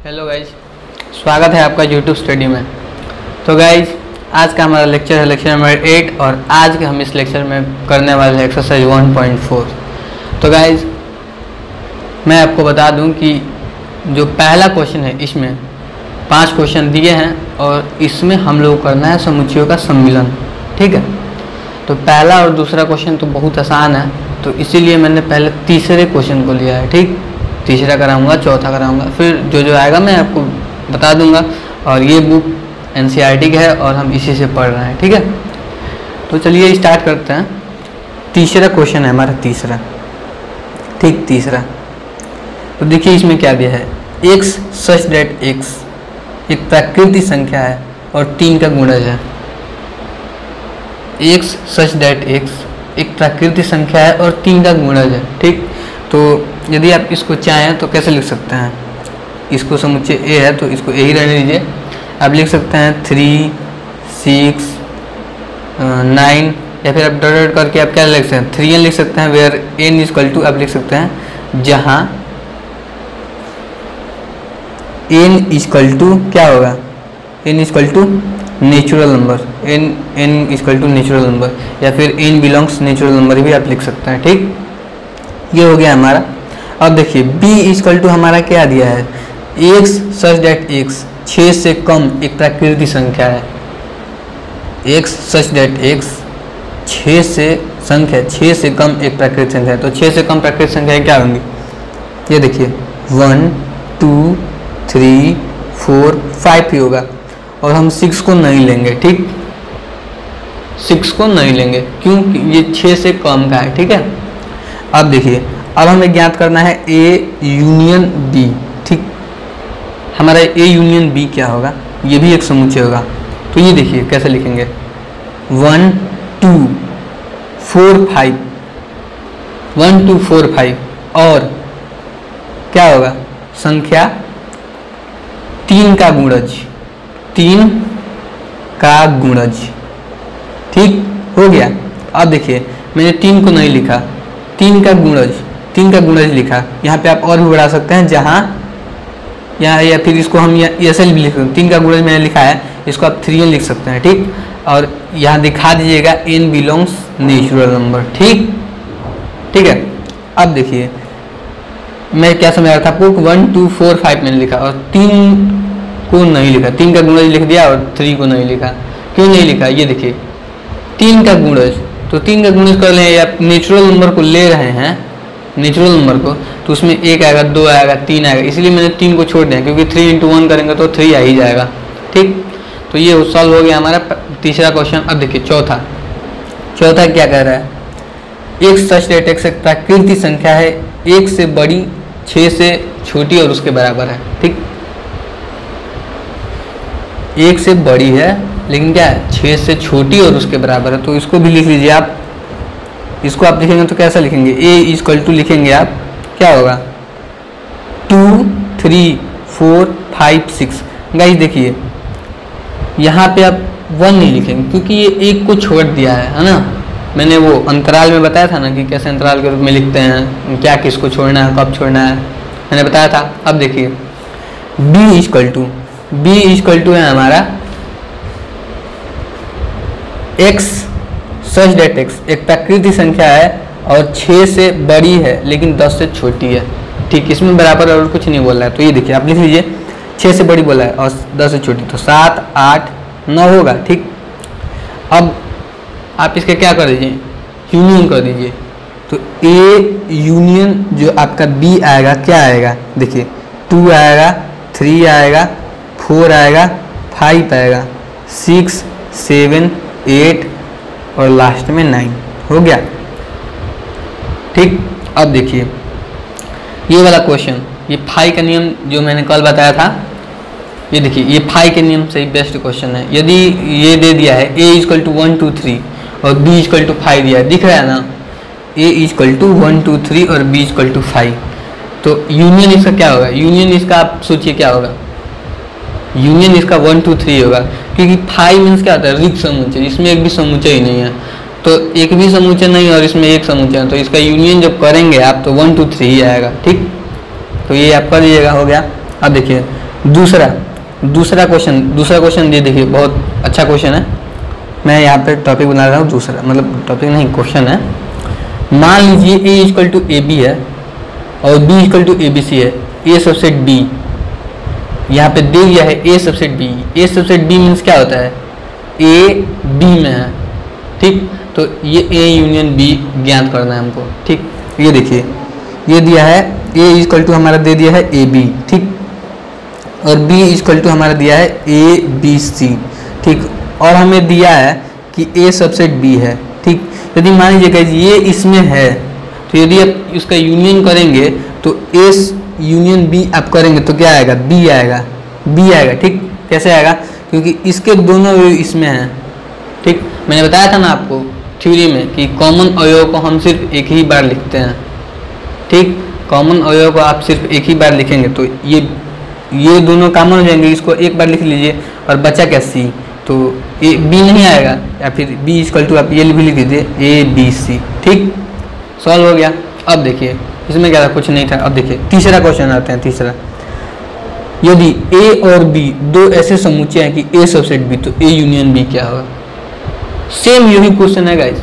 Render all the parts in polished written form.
Hello guys, स्वागत है आपका यूट्यूब स्टडी में। तो गाइज आज का हमारा लेक्चर है लेक्चर नंबर 8 और आज के हम इस लेक्चर में करने वाले हैं एक्सरसाइज 1.4। तो गाइज मैं आपको बता दूं कि जो पहला क्वेश्चन है इसमें 5 क्वेश्चन दिए हैं और इसमें हम लोग करना है समुच्चयों का सम्मिलन। ठीक है, तो पहला और दूसरा क्वेश्चन तो बहुत आसान है, तो इसीलिए मैंने पहले तीसरे क्वेश्चन को लिया है। ठीक, तीसरा कराऊंगा, चौथा कराऊंगा, फिर जो आएगा मैं आपको बता दूंगा। और ये बुक एनसीईआरटी की है और हम इसी से पढ़ रहे हैं। ठीक है, तो चलिए स्टार्ट करते हैं। तीसरा क्वेश्चन है हमारा तीसरा। ठीक, तीसरा तो देखिए इसमें क्या दिया है। x सच दैट x एक प्राकृतिक संख्या है और 3 का गुणज है। x सच दैट x एक प्राकृतिक संख्या है और 3 का गुणज है। ठीक, तो यदि आप इसको चाहें तो कैसे लिख सकते हैं। इसको समुच्चय a है तो इसको a ही रहने दीजिए। आप लिख सकते हैं 3, 6, 9 या फिर आप डॉट करके आप क्या लिख सकते हैं 3n लिख सकते हैं। वेयर n इक्वल टू आप लिख सकते हैं जहाँ n इक्वल टू क्या होगा, n equal to natural number, n equal to natural number या फिर n बिलोंग्स नेचुरल नंबर भी आप लिख सकते हैं। ठीक, ये हो गया हमारा। अब देखिए b इक्वल टू हमारा क्या दिया है, x सच दैट x 6 से कम एक प्राकृतिक संख्या है। x सच दैट x 6 से संख्या 6 से कम एक प्राकृतिक संख्या है। तो 6 से कम प्राकृतिक संख्याएं क्या होंगी, ये देखिए 1, 2, 3, 4, 5 ही होगा और हम 6 को नहीं लेंगे। ठीक, 6 को नहीं लेंगे क्योंकि ये 6 से कम का है। ठीक है, अब देखिए अब हमें ज्ञात करना है A यूनियन B। ठीक, हमारा A यूनियन B क्या होगा, ये भी एक समुच्चय होगा। तो ये देखिए कैसे लिखेंगे 1, 2, 4, 5 1, 2, 4, 5 और क्या होगा संख्या 3 का गुणज, 3 का गुणज। ठीक हो गया। अब देखिए मैंने 3 को नहीं लिखा, 3 का गुणज लिखा। यहाँ पे आप और भी बढ़ा सकते हैं जहाँ यहाँ या फिर इसको हम ऐसे भी लिख सकते हैं। 3 का गुणज मैंने लिखा है, इसको आप 3n लिख सकते हैं। ठीक, और यहाँ दिखा दीजिएगा n बिलोंग्स नेचुरल नंबर। ठीक, ठीक है। अब देखिए मैं क्या समझ रहा था आपको, 1, 2, 4, 5 मैंने लिखा और 3 को नहीं लिखा, 3 का गुणज लिख दिया और 3 को नहीं लिखा। क्यों नहीं लिखा, ये देखिए 3 का गुणज, तो 3 का गुणज कर लें या नेचुरल नंबर को ले रहे हैं, नेचुरल नंबर को, तो उसमें 1 आएगा, 2 आएगा, 3 आएगा, इसलिए मैंने 3 को छोड़ दिया क्योंकि 3 × 1 करेंगे तो 3 आ ही जाएगा। ठीक, तो ये सॉल्व हो गया हमारा तीसरा क्वेश्चन। अब देखिए चौथा क्या कह रहा है, x सच दैट x एक प्राकृतिक संख्या है, 1 से बड़ी, 6 से छोटी और उसके बराबर है। ठीक, 1 से बड़ी है लेकिन क्या है 6 से छोटी और उसके बराबर है। तो इसको भी लिख लीजिए आप। इसको आप लिखेंगे तो कैसा लिखेंगे, a इक्वल टू लिखेंगे आप, क्या होगा 2, 3, 4, 5, 6। गाइस देखिए यहाँ पे आप 1 नहीं लिखेंगे क्योंकि ये 1 को छोड़ दिया है ना। मैंने वो अंतराल में बताया था ना कि कैसे अंतराल के रूप में लिखते हैं, क्या किसको छोड़ना है, कब छोड़ना है, मैंने बताया था। अब देखिए b इक्वल टू है हमारा x सच दैट x एक प्राकृतिक संख्या है और 6 से बड़ी है लेकिन 10 से छोटी है। ठीक, इसमें बराबर और कुछ नहीं बोल रहा है। तो ये देखिए आप लिख लीजिए 6 से बड़ी बोला है और 10 से छोटी, तो 7, 8, 9 होगा। ठीक, अब आप इसका क्या कर दीजिए, यूनियन कर दीजिए। तो A यूनियन जो आपका B आएगा क्या आएगा, देखिए 2 आएगा, 3 आएगा, 4 आएगा, 5 आएगा, 6, 7, 8 और लास्ट में 9 हो गया। ठीक, अब देखिए ये वाला क्वेश्चन, ये फाई का नियम जो मैंने कल बताया था, ये देखिए ये फाई के नियम से ही बेस्ट क्वेश्चन है। यदि ये दे दिया है a इक्वल टू 1, 2, 3 और b इक्वल टू 5 दिया है, दिख रहा है ना, a इक्वल टू 1, 2, 3 और b इक्वल टू 5, तो यूनियन इसका क्या होगा, यूनियन इसका आप सोचिए क्या होगा, यूनियन इसका 1, 2, 3 होगा क्योंकि 5 मीन्स क्या होता है, रिक्त समुच्चय, इसमें एक भी समुच्चय ही नहीं है, तो एक भी समुच्चय नहीं और इसमें एक समुच्चय है, तो इसका यूनियन जब करेंगे आप तो 1, 2, 3 ही आएगा। ठीक, तो ये आप कर लीजिएगा, हो गया। अब देखिए दूसरा क्वेश्चन ये देखिए, बहुत अच्छा क्वेश्चन है। मैं यहाँ पे टॉपिक बना रहा हूँ दूसरा, मतलब टॉपिक नहीं, क्वेश्चन है। मान लीजिए A equal to A B है और B equal to A B C है। ए सबसेट बी यहाँ पे दे दिया है, A subset B. A subset B means क्या होता है, ए बी में है, ठीक। तो ये ए यूनियन बी ज्ञात करना है हमको, ठीक। ये देखिए, ये दिया है ए इक्वल टू हमारा दे दिया है ए बी, ठीक, और बी इक्वल टू हमारा दिया है ए बी सी, ठीक। और हमें दिया है कि ए सबसेट बी है, ठीक। यदि मान लीजिए कि ये इसमें है, तो यदि आप उसका यूनियन करेंगे तो ए यूनियन बी आप करेंगे तो क्या आएगा, बी आएगा, बी आएगा, ठीक। कैसे आएगा, क्योंकि इसके दोनों इसमें हैं, ठीक। मैंने बताया था ना आपको थ्योरी में कि कॉमन अवयव को हम सिर्फ एक ही बार लिखते हैं, ठीक। कॉमन अवयव को आप सिर्फ एक ही बार लिखेंगे तो ये दोनों कॉमन हो जाएंगे, इसको एक बार लिख लीजिए और बचा क्या सी, तो ए बी नहीं आएगा, या फिर बी इक्वल टू आप ये भी लिख दीजिए ए बी सी, ठीक। सॉल्व हो गया। अब देखिए इसमें क्या था, कुछ नहीं था। अब देखिए तीसरा क्वेश्चन आते हैं। तीसरा, यदि ए और बी दो ऐसे समुच्चय हैं कि ए सबसेट बी, तो ए यूनियन बी क्या होगा। सेम यही क्वेश्चन है गाइस।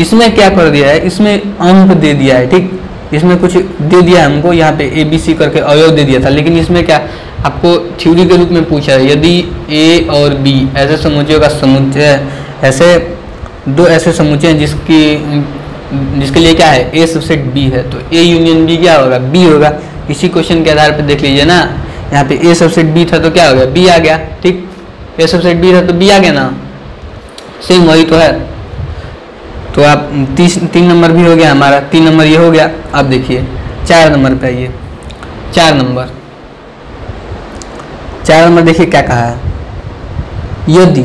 इसमें क्या कर दिया है, इसमें अंक दे दिया है, ठीक। इसमें कुछ दे दिया है हमको, यहाँ पे ए बी सी करके अवयव दे दिया था, लेकिन इसमें क्या आपको थ्योरी के रूप में पूछा है, यदि ए और बी ऐसे समुच्चयों का समुच्चय, ऐसे दो ऐसे समुच्चय हैं जिसके लिए क्या है, ए सबसेट बी है, तो ए यूनियन बी क्या होगा, बी होगा। इसी क्वेश्चन के आधार पर देख लीजिए ना, यहाँ पे ए सबसेट बी था तो क्या हो गया, बी आ गया, ठीक। ए सबसेट बी था तो बी आ गया ना, सेम वही तो है। तो आप 3 नंबर भी हो गया हमारा, 3 नंबर ये हो गया। अब देखिए 4 नंबर पे आइए। 4 नंबर देखिए क्या कहा है, यदि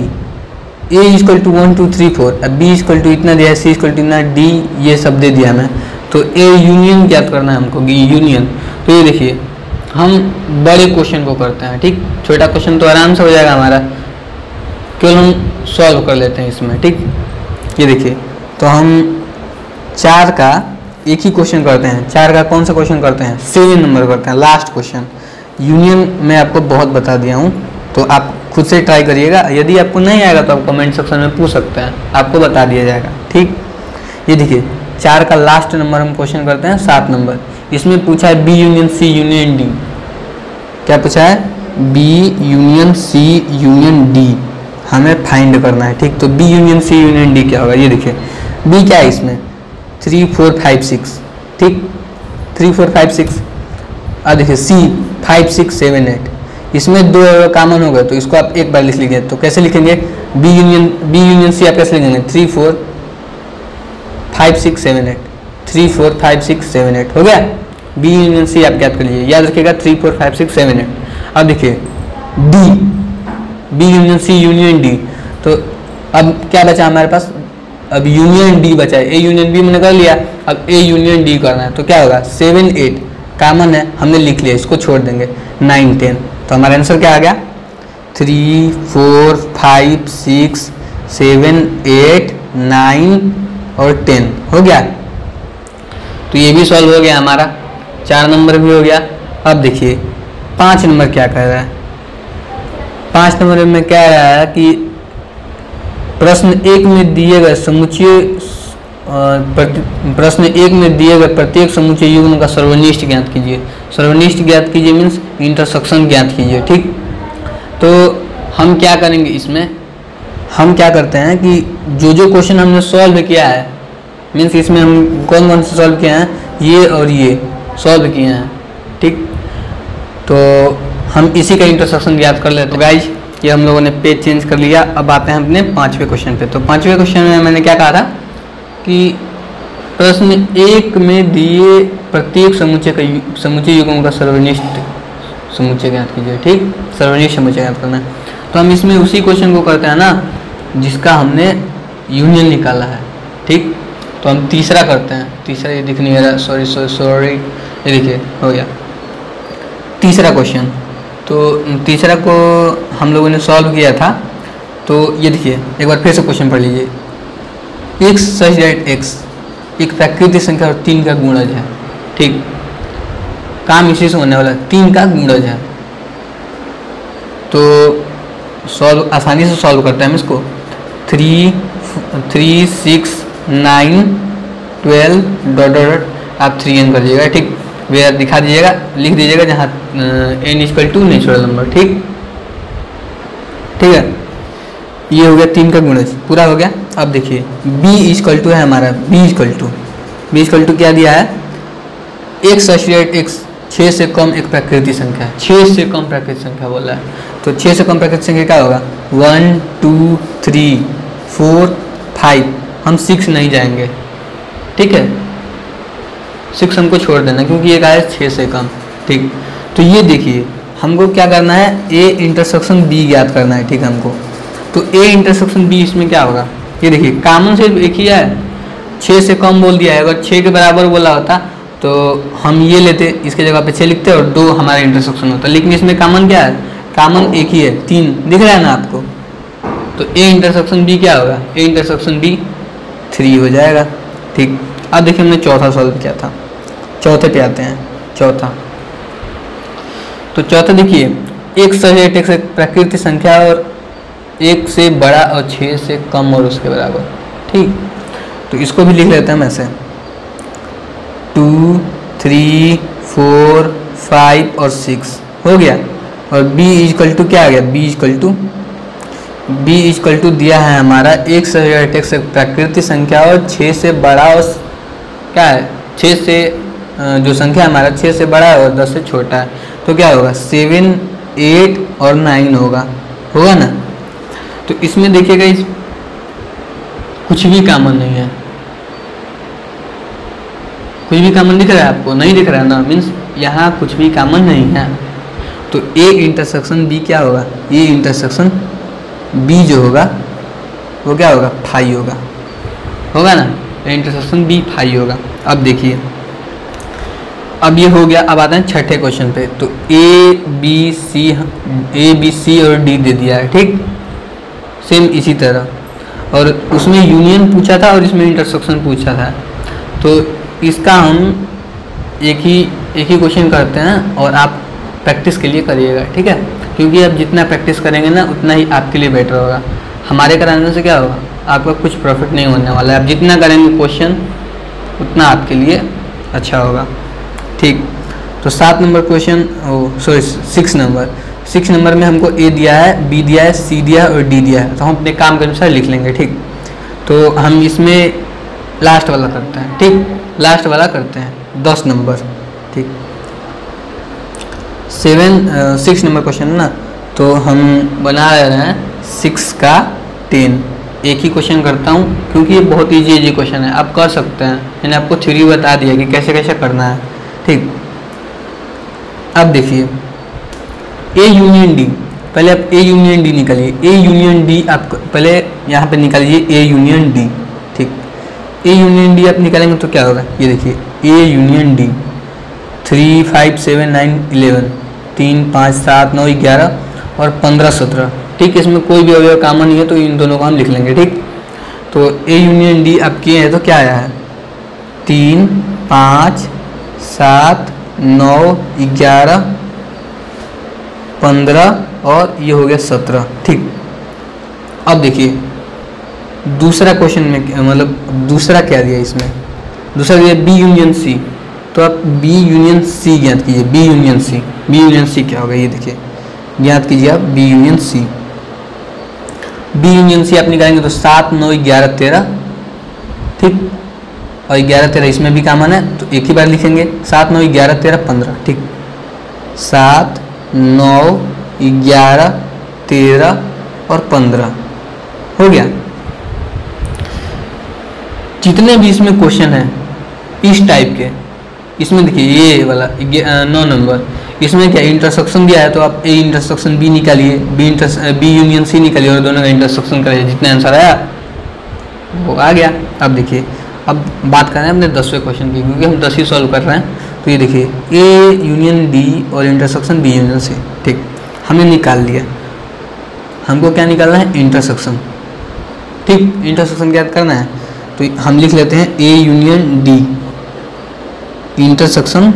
ए इक्वल टू 1 2 3 4, अब बी इक्वल टू इतना दिया है, सी इक्वल टू इतना, डी ये सब दे दिया हमें, तो ए यूनियन ज्ञात करना है हमको, यूनियन। तो ये देखिए हम बड़े क्वेश्चन को करते हैं, ठीक। छोटा क्वेश्चन तो आराम से हो जाएगा हमारा, केवल हम सॉल्व कर लेते हैं इसमें, ठीक। ये देखिए, तो हम 4 का एक ही क्वेश्चन करते हैं। 4 का कौन सा क्वेश्चन करते हैं, 7 नंबर करते हैं, लास्ट क्वेश्चन। यूनियन मैं आपको बहुत बता दिया हूँ, तो आप खुद से ट्राई करिएगा। यदि आपको नहीं आएगा तो आप कमेंट सेक्शन में पूछ सकते हैं, आपको बता दिया जाएगा, ठीक। ये देखिए 4 का लास्ट नंबर हम क्वेश्चन करते हैं, 7 नंबर। इसमें पूछा है B union C union D. क्या पूछा है, B union C union D हमें फाइंड करना है, ठीक। तो B union C union D क्या होगा, ये देखिए बी क्या है इसमें, 3 4 5 6, ठीक। 3 4 5 6। अब देखिए सी 5 6 7 8, इसमें 2 कॉमन हो गए तो इसको आप एक बार लिख लीजिए। तो कैसे लिखेंगे, बी यूनियन सी आप कैसे लिखेंगे, 3 4 5 6 7 8, 3 4 5 6 7 8 हो गया। बी यूनियन सी आप याद कर लीजिए, याद रखिएगा 3 4 5 6 7 8। अब देखिए D, B union C union D, तो अब क्या बचा हमारे पास, अब यूनियन डी बचा है। ए यूनियन बी मैंने कर लिया, अब ए यूनियन डी करना है, तो क्या होगा, 7 8 कॉमन है, हमने लिख लिया, इसको छोड़ देंगे, 9 10। तो हमारा आंसर क्या आ गया, 3 4 5 6 7 8 9 और 10 हो गया। तो ये भी सॉल्व हो गया हमारा, 4 नंबर भी हो गया। अब देखिए 5 नंबर क्या कह रहा है। 5 नंबर में क्या रहा है कि प्रश्न 1 में दिए गए समुच्चय, प्रश्न 1 में दिए गए प्रत्येक समुच्चय युग्म का सर्वनिष्ठ ज्ञात कीजिए। सर्वनिष्ठ ज्ञात कीजिए मीन्स इंटरसेक्शन ज्ञात कीजिए, ठीक। तो हम क्या करेंगे, इसमें हम क्या करते हैं कि जो क्वेश्चन हमने सॉल्व किया है, मीन्स इसमें हम कौन कौन से सॉल्व किए हैं, ये और ये सॉल्व किए हैं, ठीक। तो हम इसी का इंटरसेक्शन ज्ञात कर लेते हैं। तो गाइज ये हम लोगों ने पेज चेंज कर लिया। अब आते हैं अपने 5वें क्वेश्चन पे। तो 5वें क्वेश्चन में मैंने क्या कहा था कि प्रश्न 1 में दिए प्रत्येक समुच्चय युग्म का सर्वनिष्ठ समुच्चय ज्ञात कीजिए, ठीक। सर्वनिष्ठ समुच्चय ज्ञात करना है। तो हम इसमें उसी क्वेश्चन को करते हैं ना जिसका हमने यूनियन निकाला है, ठीक। तो हम तीसरा करते हैं। तीसरा ये दिख नहीं रहा, सॉरी, ये देखिए हो गया तीसरा क्वेश्चन। तो तीसरा को हम लोगों ने सॉल्व किया था। तो ये देखिए एक बार फिर से क्वेश्चन पढ़ लीजिए। x सच दैट x एक प्राकृतिक संख्या और 3 का गुणज है, ठीक। काम इसी से होने वाला है, 3 का गुणज है। तो सॉल्व आसानी से सॉल्व करते हैं हम इसको। 3, 6, 9, 12 डॉट डॉट आप 3n कर दीजिएगा, ठीक। वेयर दिखा दीजिएगा, लिख दीजिएगा जहाँ n equal to natural number, ठीक है। ये हो गया 3 का गुणज, पूरा हो गया। अब देखिए b इक्वल टू है हमारा, b इक्वल टू क्या दिया है, x एसोसिएट x 6 से कम एक प्राकृतिक संख्या है, 6 से कम प्राकृतिक संख्या बोला है, तो 6 से कम प्राकृतिक संख्या क्या होगा, 1, 2, 3, 4, 5, हम 6 नहीं जाएंगे, ठीक है। 6 हमको छोड़ देना क्योंकि ये आया 6 से कम, ठीक। तो ये देखिए हमको क्या करना है, a इंटरसेक्शन b ज्ञात करना है, ठीक है हमको। तो a इंटरसेक्शन b इसमें क्या होगा, ये देखिए कॉमन सिर्फ एक ही है, 6 से कम बोल दिया है, अगर 6 के बराबर बोला होता तो हम ये लेते, इसके जगह पे 6 लिखते और 2 हमारा इंटरसेक्शन होता, लेकिन इसमें कॉमन क्या है, कॉमन एक ही है, 3 दिख रहा है ना आपको। तो a इंटरसेक्शन b क्या होगा, a इंटरसेक्शन b 3 हो जाएगा, ठीक। अब देखिए हमने चौथा सॉल्व किया था, चौथे पे आते हैं। चौथा तो चौथा देखिए एक सहित एक प्राकृतिक संख्या और 1 से बड़ा और 6 से कम और उसके बराबर, ठीक। तो इसको भी लिख लेते हैं हम ऐसे 2, 3, 4, 5 और 6 हो गया। और b इक्वल टू क्या आ गया, b इक्वल टू दिया है हमारा 1 सहित एक प्राकृतिक संख्या और 6 से बड़ा और क्या है, 6 से जो संख्या हमारा 6 से बड़ा है और 10 से छोटा है, तो क्या होगा 7, 8 और 9 होगा ना। तो इसमें देखिएगा इस कुछ भी कॉमन नहीं है, कुछ भी कॉमन दिख रहा है आपको, नहीं दिख रहा है ना, मीन्स यहाँ कुछ भी कॉमन नहीं है। तो a इंटरसेक्शन b क्या होगा, a इंटरसेक्शन b जो होगा वो क्या होगा, 5 होगा ना, a इंटरसेक्शन b 5 होगा। अब देखिए अब ये हो गया, अब आते हैं छठे क्वेश्चन पे। तो a b c और d दे दिया है, ठीक, सेम इसी तरह, और उसमें यूनियन पूछा था और इसमें इंटरसेक्शन पूछा था। तो इसका हम एक ही क्वेश्चन करते हैं और आप प्रैक्टिस के लिए करिएगा, ठीक है, क्योंकि आप जितना प्रैक्टिस करेंगे ना उतना ही आपके लिए बेटर होगा। हमारे कराने से क्या होगा, आपका कुछ प्रॉफिट नहीं होने वाला है, आप जितना करेंगे क्वेश्चन उतना आपके लिए अच्छा होगा, ठीक। तो 7 नंबर क्वेश्चन, सॉरी 6 नंबर में हमको a दिया है, b दिया है, c दिया है और d दिया है, तो हम अपने काम के अनुसार लिख लेंगे, ठीक। तो हम इसमें लास्ट वाला करते हैं, ठीक, लास्ट वाला करते हैं 10 नंबर, ठीक। 6 नंबर क्वेश्चन है ना, तो हम बना रहे हैं 6 का 10। एक ही क्वेश्चन करता हूँ क्योंकि ये बहुत इजी क्वेश्चन है, आप कर सकते हैं, मैंने आपको थ्योरी बता दिया कि कैसे कैसे करना है, ठीक। अब देखिए a यूनियन d, पहले आप a यूनियन d निकालिए, a यूनियन d आप पहले यहाँ पे निकालिए a यूनियन d, ठीक। a यूनियन d आप निकालेंगे तो क्या होगा, ये देखिए a यूनियन d 3, 5, 7, 9, 11, 3, 5, 7, 9, 11 और 15, 17, ठीक। इसमें कोई भी अवयव कॉमन नहीं है तो इन दोनों को हम लिख लेंगे, ठीक। तो a यूनियन d आप किए हैं तो क्या आया है, 3, 5, 7, 9, 11, 15 और ये हो गया 17, ठीक। अब देखिए दूसरा क्वेश्चन में मतलब दूसरा क्या दिया इसमें, दूसरा दिया b यूनियन c, तो आप b यूनियन c ज्ञात कीजिए, b यूनियन c क्या होगा, ये देखिए ज्ञात कीजिए आप b यूनियन c आप निकालेंगे तो 7, 9, 11, 13, ठीक, और 11, 13 इसमें भी कॉमन है तो एक ही बार लिखेंगे, 7, 9, 11, 13, 15, ठीक। 7, 9, 11, 13 और 15 हो गया। जितने भी इसमें क्वेश्चन है इस टाइप के, इसमें देखिए ये वाला 9 नंबर, इसमें क्या इंटरसेक्शन दिया है तो आप a इंटरसेक्शन b निकालिए, b यूनियन c निकालिए और दोनों का इंटरसेक्शन करिए, जितना आंसर आया वो आ गया। अब देखिए अब बात कर रहे हैं अपने 10वें क्वेश्चन की, क्योंकि हम 10 ही सॉल्व कर रहे हैं। तो ये देखिए a यूनियन d और इंटरसेक्शन b यूनियन c, ठीक, हमने निकाल लिया। हमको क्या निकालना है, इंटरसेक्शन, ठीक, इंटरसेक्शन क्या करना है, तो हम लिख लेते हैं a union d intersection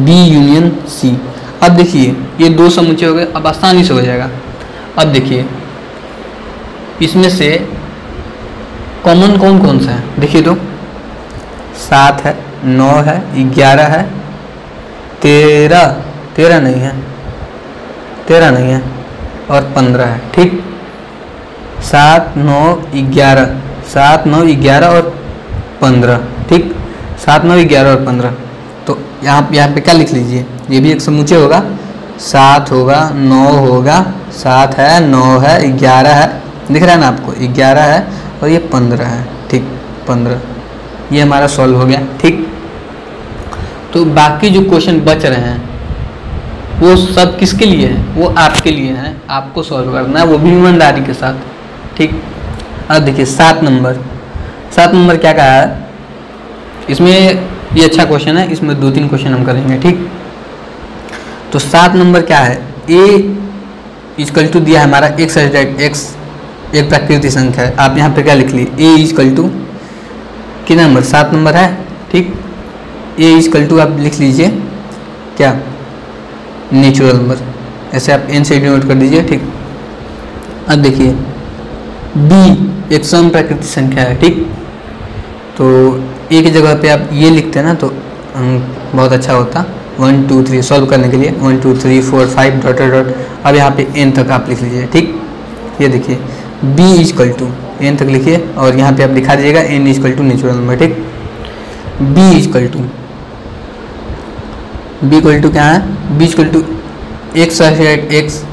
b union c। अब देखिए ये 2 समुच्चय हो गए, अब आसानी से हो जाएगा। अब देखिए इसमें से कॉमन कौन कौन सा है, देखिए तो 7 है, 9 है, 11 है, 13 नहीं है, 13 नहीं है और 15 है। ठीक, 7 9 11, 7 9 11 और 15। ठीक, 7 9 11 और 15। तो यहाँ पे क्या लिख लीजिए, ये भी एक समुच्चय होगा, 7 होगा, 9 होगा, 7 है, 9 है, 11 है, दिख रहा है ना आपको, 11 है और ये 15 है। ठीक, 15, ये हमारा सॉल्व हो गया। ठीक, तो बाकी जो क्वेश्चन बच रहे हैं वो सब किसके लिए हैं, वो आपके लिए हैं, आपको सॉल्व करना है, वो भी ईमानदारी के साथ। ठीक, अब देखिए 7 नंबर क्या कहा है, इसमें ये अच्छा क्वेश्चन है, इसमें 2-3 क्वेश्चन हम करेंगे। ठीक, तो 7 नंबर क्या है, a इक्वल टू दिया है हमारा x x, एक प्राकृतिक संख्या है। आप यहाँ पे क्या लिख लिए, a इक्वल टू कितना नंबर, 7 नंबर है। ठीक, a इक्वल टू आप लिख लीजिए क्या, नेचुरल नंबर, ऐसे आप n से डिनोट कर दीजिए। ठीक, अब देखिए b एक सम प्राकृतिक संख्या है। ठीक, तो a की जगह पे आप ये लिखते हैं ना तो बहुत अच्छा होता, 1 2 3 सॉल्व करने के लिए 1 2 3 4 5 डॉट डॉट, अब यहाँ पे n तक आप लिख लीजिए। ठीक, ये देखिए b इक्वल टू n तक लिखिए और यहाँ पे आप दिखा दीजिएगा n equal to natural number. ठीक, b इक्वल टू क्या है, b इक्वल टू x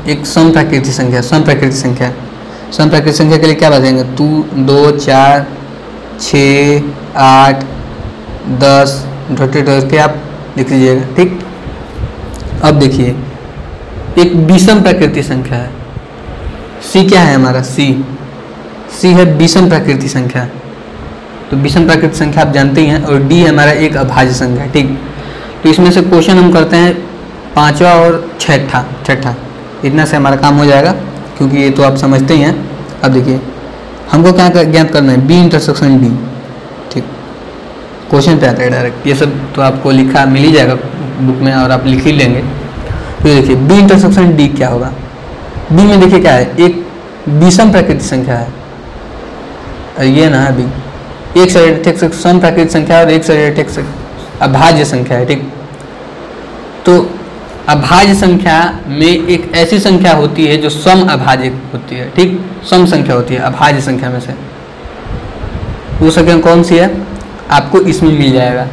एक सम प्राकृतिक संख्या, सम प्राकृतिक संख्या के लिए क्या बताएंगे, 2 4 6 8 10 डॉट डॉट के आप लिख लीजिएगा। ठीक, अब देखिए एक विषम प्राकृतिक संख्या है, c क्या है हमारा, c है विषम प्राकृतिक संख्या, तो विषम प्राकृतिक संख्या आप जानते ही हैं, और d हमारा एक अभाज्य संख्या। ठीक, तो इसमें से क्वेश्चन हम करते हैं 5वां और 6ठा, इतना से हमारा काम हो जाएगा, क्योंकि ये तो आप समझते ही हैं। अब देखिए हमको क्या ज्ञात करना है, b इंटरसेक्शन d। ठीक, क्वेश्चन पे आता है डायरेक्ट, ये सब तो आपको लिखा मिल ही जाएगा बुक में और आप लिख ही लेंगे। तो देखिए b इंटरसेक्शन d क्या होगा, b में देखिए क्या है, एक विषम प्राकृतिक संख्या है, ये ना है b, एक साइड सम प्राकृतिक संख्या और एक साइड अभाज्य संख्या है। ठीक, तो अभाज्य संख्या में एक ऐसी संख्या होती है जो सम अभाज्य होती है। ठीक, सम संख्या होती है अभाज्य संख्या में से, वो संख्या कौन सी है आपको इसमें मिल जाएगा।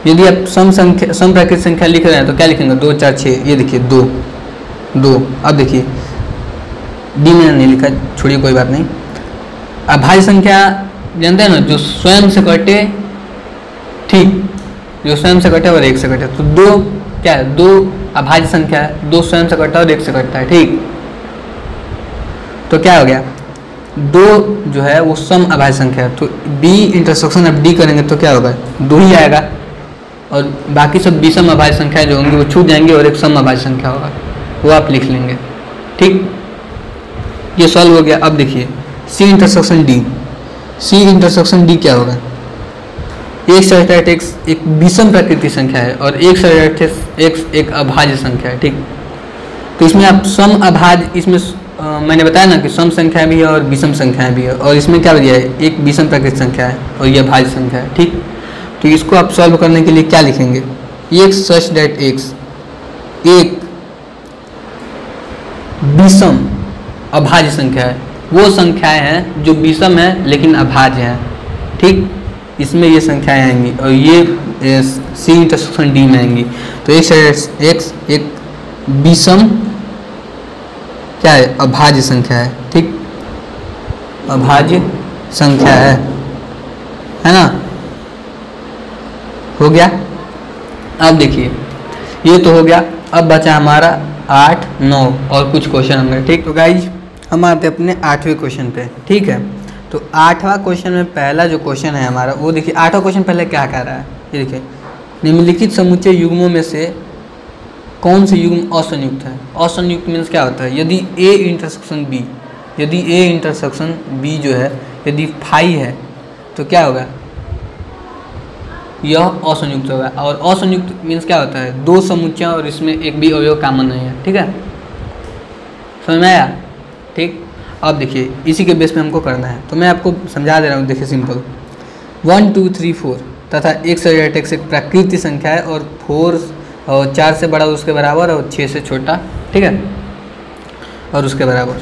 यदि आप सम प्राकृतिक संख्या लिख रहे हैं तो क्या लिखेंगे, 2 4 6, ये देखिए 2। अब देखिए डी मैंने नहीं लिखा, छोड़िए कोई बात नहीं। अभाज्य संख्या जानते हैं ना, जो स्वयं से कटे, ठीक, जो स्वयं से कटे और एक से कटे, तो 2 क्या है, 2 अभाज्य संख्या है, 2 स्वयं से कटा और एक से कटता है। ठीक, तो क्या हो गया, 2 जो है वो सम अभाज्य संख्या है, तो b इंटरसेक्शन अब d करेंगे तो क्या होगा, 2 ही आएगा, और बाकी सब विषम अभाज्य संख्या जो होंगी वो छूट जाएंगे और एक सम अभाज्य संख्या होगा, वो आप लिख लेंगे। ठीक, ये सॉल्व हो गया। अब देखिए c इंटरसेक्शन d क्या होगा, एक साइड x एक विषम प्राकृतिक संख्या है और एक साइड x एक अभाज्य संख्या है। ठीक, तो इसमें आप सम अभाज्य, इसमें मैंने बताया ना कि सम संख्या भी है और विषम संख्याएं भी है, और इसमें क्या दिया है, एक विषम प्राकृतिक संख्या है और ये अभाज्य संख्या है। ठीक, तो इसको आप सॉल्व करने के लिए क्या लिखेंगे, x सच दैट x एक विषम अभाज्य संख्या है, वो संख्याएं हैं जो विषम है लेकिन अभाज्य है। ठीक, इसमें ये संख्याएं आएंगी और ये c इंटरसेक्शन d में आएंगी, तो x एक विषम क्या है, अभाज्य संख्या है। ठीक, अभाज्य संख्या है ना, हो गया। अब देखिए ये तो हो गया, अब बचा हमारा 8 9 और कुछ क्वेश्चन होंगे। ठीक, तो गाइज हम आते अपने 8वें क्वेश्चन पे। ठीक है, तो 8वां क्वेश्चन में पहला जो क्वेश्चन है हमारा, वो देखिए 8वां क्वेश्चन पहले क्या कह रहा है, ये देखिए निम्नलिखित समुच्चय युग्मों में से कौन से युग्म असंयुक्त है। असंयुक्त मीन्स क्या होता है, यदि a इंटरसेक्शन b जो है यदि फाई है तो क्या होगा, यह असंयुक्त होगा। और असंयुक्त मीन्स क्या होता है, 2 समुच्चय और इसमें एक भी अवयव कॉमन नहीं है। ठीक है, समझ में आया। ठीक। अब देखिए इसी के बेस पे हमको करना है, तो मैं आपको समझा दे रहा हूँ। देखिए सिंपल 1 2 3 4 तथा एक से x एक प्राकृतिक संख्या है और 4 और 4 से बड़ा उसके बराबर और 6 से छोटा, ठीक है, और उसके बराबर।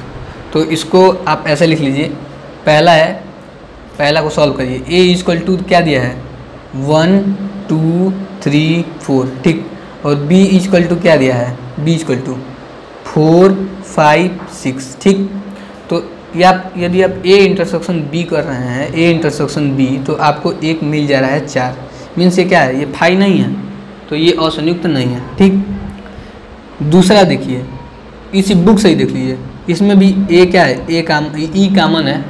तो इसको आप ऐसे लिख लीजिए, पहला को सॉल्व करिए। ए इक्वल टू क्या दिया है 1 2 3 4, ठीक, और बी इक्वल टू क्या दिया है, बी इक्वल टू 4 5 6, ठीक। तो यदि आप ए इंटरसेक्शन बी कर रहे हैं, ए इंटरसेक्शन बी, तो आपको एक मिल जा रहा है 4, मीन्स ये क्या है, ये 5 नहीं है, तो ये असंयुक्त नहीं है, ठीक। दूसरा देखिए, इसी बुक से ही देख लीजिए, इसमें भी ए क्या है, ई कामन है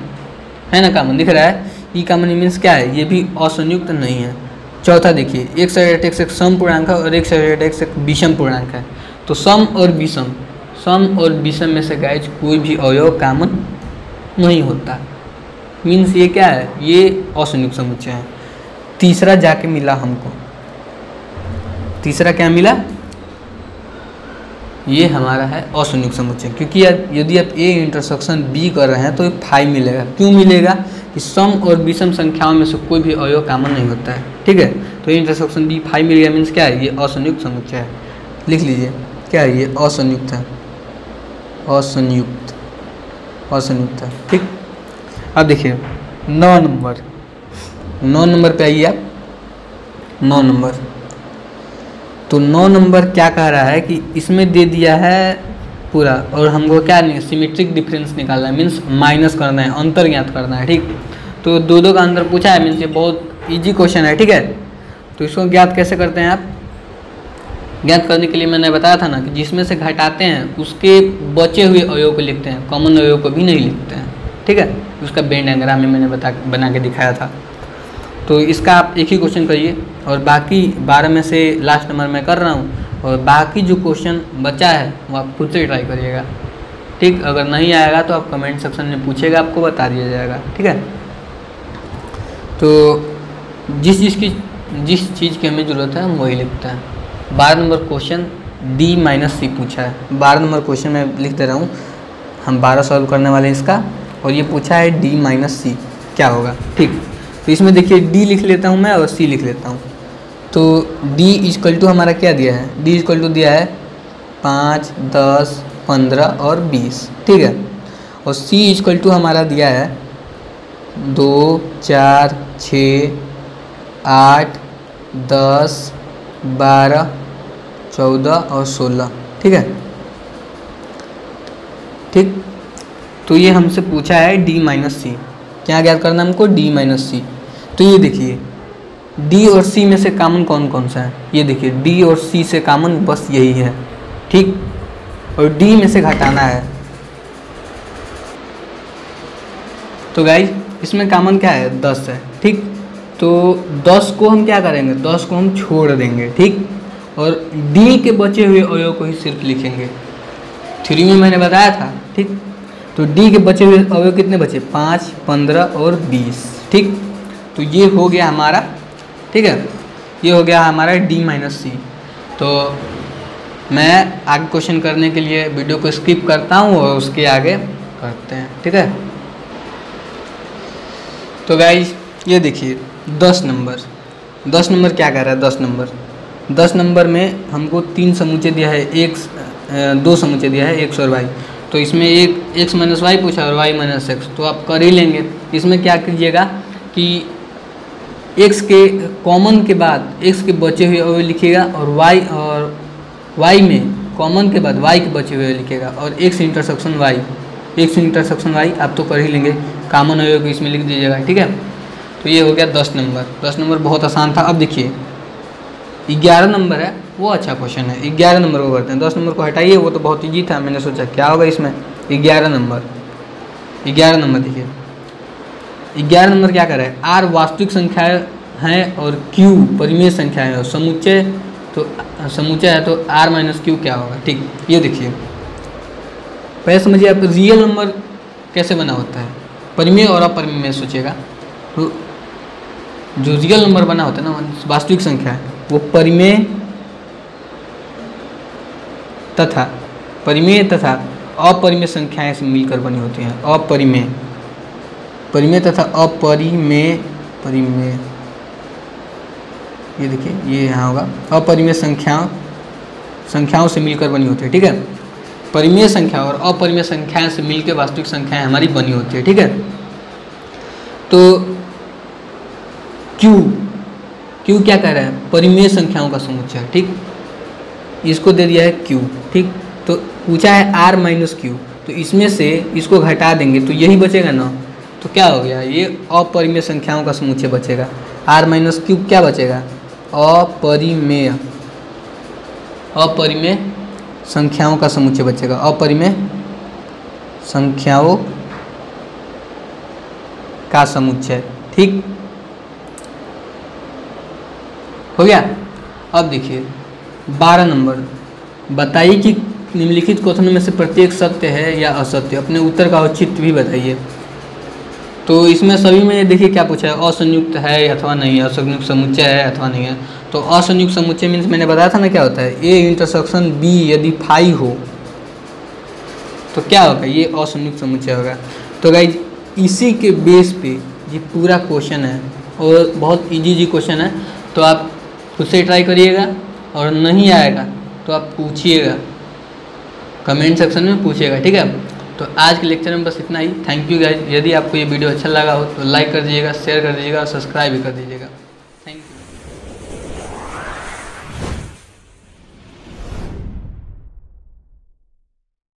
ना, कामन दिख रहा है, ई कामन मीन्स क्या है, ये भी असंयुक्त नहीं है। चौथा देखिए, एक से x एक सम पूर्णांक है और एक से x एक विषम पूर्णांक है, तो सम और विषम में से गाइज कोई भी अवयव कामन नहीं होता, मीन्स ये क्या है, ये असंयुक्त समुच्चय है। तीसरा जाके मिला हमको, तीसरा क्या मिला, ये हमारा है असंयुक्त समुच्चय, क्योंकि यदि आप ए इंटरसेक्शन बी कर रहे हैं तो ये 5 मिलेगा। क्यों मिलेगा कि सम और विषम संख्याओं में से कोई भी अवयव कामन नहीं होता है, ठीक है। तो इंटरसेक्शन बी 5 मिल गया, मीन्स क्या है, ये असंयुक्त समुच्चय है। लिख लीजिए क्या है, ये असंयुक्त है, असंयुक्त है, ठीक। अब देखिए 9 नंबर पे आइए आप, 9 नंबर। तो 9 नंबर क्या कह रहा है कि इसमें दे दिया है पूरा, और हमको क्या नहीं, सिमेट्रिक डिफरेंस निकालना है, मीन्स माइनस करना है, अंतर ज्ञात करना है, ठीक। तो 2 का अंतर पूछा है, मीन्स ये बहुत इजी क्वेश्चन है, ठीक है। तो इसको ज्ञात कैसे करते हैं आप, ज्ञात करने के लिए मैंने बताया था ना कि जिसमें से घटाते हैं उसके बचे हुए अवयव को लिखते हैं, कॉमन अवयव को भी नहीं लिखते हैं, ठीक है। उसका वेन डायग्राम में मैंने बना के दिखाया था। तो इसका आप एक ही क्वेश्चन करिए, और बाकी 12 में से लास्ट नंबर मैं कर रहा हूँ, और बाकी जो क्वेश्चन बचा है वो आप खुद से ट्राई करिएगा, ठीक। अगर नहीं आएगा तो आप कमेंट सेक्शन में पूछेगा, आपको बता दिया जाएगा, ठीक है। तो जिस चीज़ की हमें ज़रूरत है हम वही लिखते हैं। 12 नंबर क्वेश्चन D-C पूछा है, 12 नंबर क्वेश्चन मैं लिख दे रहा हूँ, हम 12 सॉल्व करने वाले हैं इसका, और ये पूछा है D-C क्या होगा, ठीक। तो इसमें देखिए D लिख लेता हूँ मैं और C लिख लेता हूँ। तो D इक्वल टू हमारा क्या दिया है, D इक्वल टू दिया है 5 10 15 और 20, ठीक है। और C इक्वल टू हमारा दिया है 2 4 6 8 10 12 14 और 16, ठीक है, ठीक। तो ये हमसे पूछा है D-C, क्या ज्ञात करना हमको, D-C। तो ये देखिए D और C में से कॉमन कौन कौन सा है, ये देखिए D और C से कॉमन बस यही है, ठीक। और D में से घटाना है, तो गाइज इसमें कॉमन क्या है, 10 है, ठीक। तो 10 को हम क्या करेंगे, 10 को हम छोड़ देंगे, ठीक। और D के बचे हुए अवयव को ही सिर्फ लिखेंगे, 3 में मैंने बताया था, ठीक। तो D के बचे हुए अवयव कितने बचे, 5 15 और 20, ठीक। तो ये हो गया हमारा, ठीक है, ये हो गया हमारा D-C। तो मैं आगे क्वेश्चन करने के लिए वीडियो को स्किप करता हूँ और उसके आगे करते हैं, ठीक है। तो गाइज ये देखिए 10 नंबर क्या कह रहा है, 10 नंबर में हमको 3 समुच्चय दिया है, 2 समुच्चय दिया है x और y। तो इसमें एक x माइनस वाई पूछा और y माइनस एक्स, तो आप कर ही लेंगे। इसमें क्या कीजिएगा कि x के कॉमन के बाद x के बचे हुए अवयव लिखिएगा, और y में कॉमन के बाद y के बचे हुए लिखिएगा, और x इंटरसेक्शन y आप तो कर ही लेंगे, कॉमन अवयव को इसमें लिख दीजिएगा, ठीक है। तो ये हो गया 10 नंबर बहुत आसान था। अब देखिए 11 नंबर है, वो अच्छा क्वेश्चन है, 11 नंबर को करते हैं, 10 नंबर को हटाइए, वो तो बहुत ईजी था, मैंने सोचा क्या होगा इसमें। 11 नंबर देखिए 11 नंबर क्या कर रहा है, R वास्तविक संख्याएं हैं और Q परिमेय संख्याएं हैं, और समुच्चय है तो R माइनस Q क्या होगा, ठीक। ये देखिए पहले समझिए आप रियल नंबर कैसे बना होता है, परिमेय और अपरिमेय में सोचिएगा। तो जो रियल नंबर बना होता है ना, वास्तविक संख्या है, वो परिमेय तथा अपरिमेय संख्याएं से मिलकर बनी होती हैं। अपरिमेय, परिमेय तथा अपरिमेय, परिमेय, ये देखिए ये यहाँ होगा, अपरिमेय संख्याओं से मिलकर बनी होती है। ठीक है, परिमेय संख्या और अपरिमेय संख्याएं से मिलकर वास्तविक संख्याएं हमारी बनी होती है। ठीक है, तो क्यू क्या कह रहा है? परिमेय संख्याओं का समुच्चय। ठीक, इसको दे दिया है क्यू। ठीक, तो पूछा है आर माइनस क्यू, तो इसमें से इसको घटा देंगे तो यही बचेगा ना, तो क्या हो गया? ये अपरिमेय संख्याओं का समुच्चय बचेगा। आर माइनस क्यू क्या बचेगा? अपरिमेय संख्याओं का समुच्चय बचेगा। अपरिमेय संख्याओं का समुच्चय। ठीक हो गया। अब देखिए 12 नंबर, बताइए कि निम्नलिखित कथनों में से प्रत्येक सत्य है या असत्य, अपने उत्तर का औचित्य भी बताइए। तो इसमें सभी में देखिए क्या पूछा है, असंयुक्त है अथवा नहीं है, असंयुक्त समुच्चय है अथवा नहीं है। तो असंयुक्त समुच्चय मीन्स मैंने बताया था ना क्या होता है, ए इंटरसेक्शन बी यदि फाई हो तो क्या होगा, ये असंयुक्त समुच्चय होगा। तो गाइज इसी के बेस पे ये पूरा क्वेश्चन है और बहुत इजी क्वेश्चन है, तो आप खुद से ट्राई करिएगा और नहीं आएगा तो आप पूछिएगा, कमेंट सेक्शन में पूछिएगा। ठीक है, तो आज के लेक्चर में बस इतना ही। Thank you guys. यदि आपको ये वीडियो अच्छा लगा हो तो लाइक कर दीजिएगा, शेयर कर दीजिएगा और सब्सक्राइब भी कर दीजिएगा।